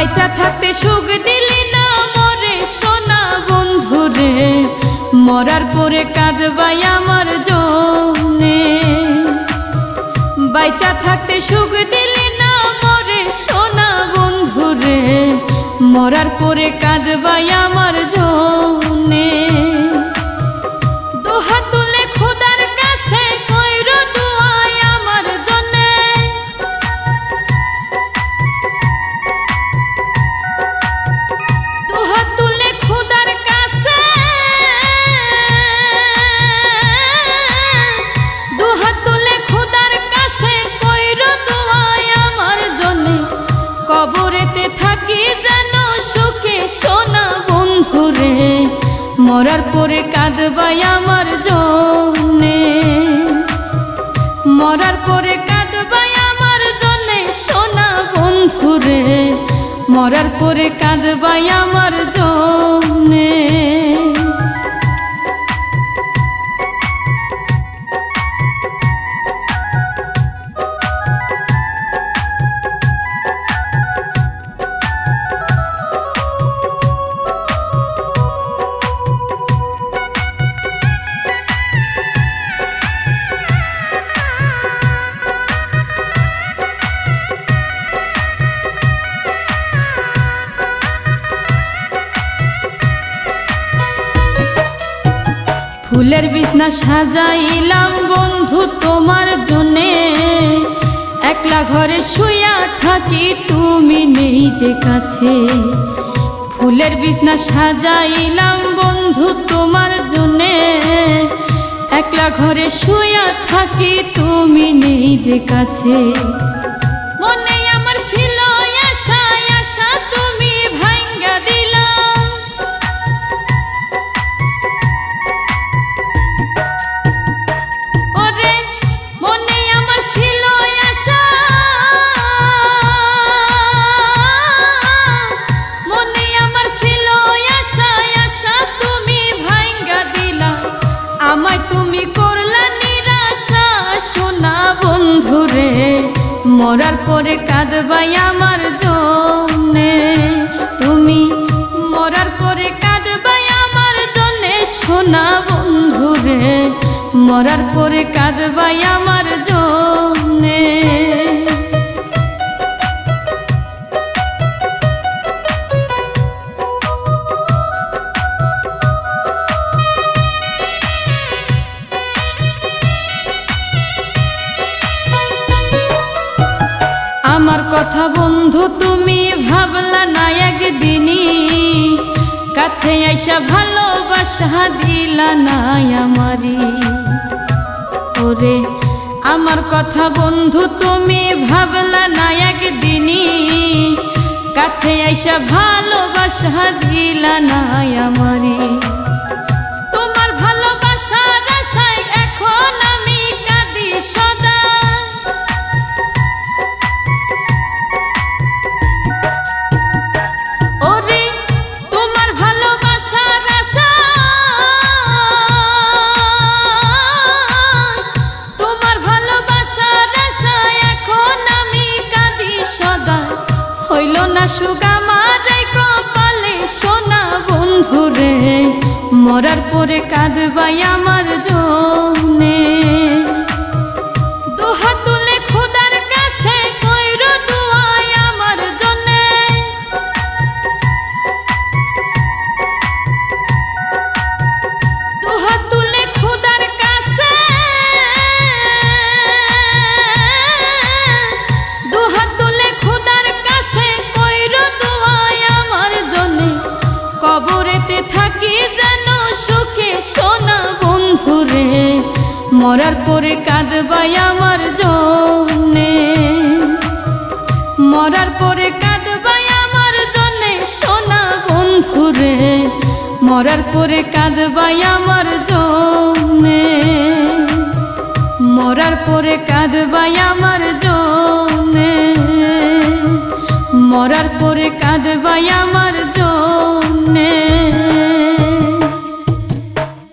বাইচা থাকতে সুখ দিলি না মরে সোনা বন্ধুরে, মরার পরে কাঁদবাই আমার জন্যে। বাইচা থাকতে সুখ দিলি না মরে সোনা বন্ধুরে, মরার পরে কাঁদবাই আমার জন্যে। দুহাত তুলে খোদার কাছে কইরো দুআ আমার জন্যে। দুহাত তুলে খোদার কাছে, দুহাত তুলে খোদার কাছে কইরো দুআ আমার জন্যে। কবরেতে থাকি যেন সুখে সোনা বন্ধুরে, মরার পরে কাঁদবাই আমার জন্যে। মরার পরে কাঁদবাই আমার জন্যে সোনা বন্ধুরে, মরার পরে কাঁদবাই আমার জন্যে। ফুলের বিছনা সাজাইলাম বন্ধু তোমার জন্যে, একলা ঘরে শুইয়া থাকি তুমি নেই যে কাছে। ফুলের বিছনা সাজাইলাম বন্ধু তোমার জন্যে, একলা ঘরে শুইয়া থাকি তুমি নেই যে কাছে। মনে আমার ছিল আশা, আশা তুমি ভাঙ্গা দিলা। ওরে মনে আমার ছিল আশা, মনে আমার ছিল আশা, আশা তুমি ভাঙ্গা দিলা। আমায় তুমি করলা নিরাশা সোনা বন্ধুরে, মরার পরে কাঁদবাই আমার জন্যে। তুমি মরার পরে কাঁদবাই আমার জন্যে সোনা বন্ধুরে, মরার পরে কাঁদবাই আমার জন্যে। আমার কথা বন্ধু তুমি ভাবলা না একদিনই, কাছে আইসা ভালোবাসা দিলা না আমারি। ওরে আমার কথা বন্ধু তুমি ভাবলা না একদিনই, কাছে আইসা ভালোবাসা দিলা না আমারি। তোমার ভালোবাসার আশায় এখন আমি কাঁদি সদা। ওরে তোমার ভালোবাসার আশা, তোমার ভালোবাসার আশা এখন আমি কাঁদি সদা। হইল না সুখ আমার কপালে সোনা বন্ধুরে, মরার পরে কাঁদবাই আমার জন্যে। দুহাত তুলে খোদার কাছে কইরো দুআ আমার জন্যে। দুহাত তুলে খোদার কাছে, দুহাত তুলে খোদার কাছে কইরো দুআ আমার জন্যে। কবরেতে থাকি যেন সুখে সোনা বন্ধুরে, মরার পরে কাঁদবাই আমার জন্যে। মরার পরে কাঁদবাই আমার জন্যে সোনা বন্ধুরে, মরার পরে কাঁদবাই আমার জন্যে। মরার পরে কাঁদবাই আমার জন্যে, মরার পরে কাঁদবাই আমার জন্যে।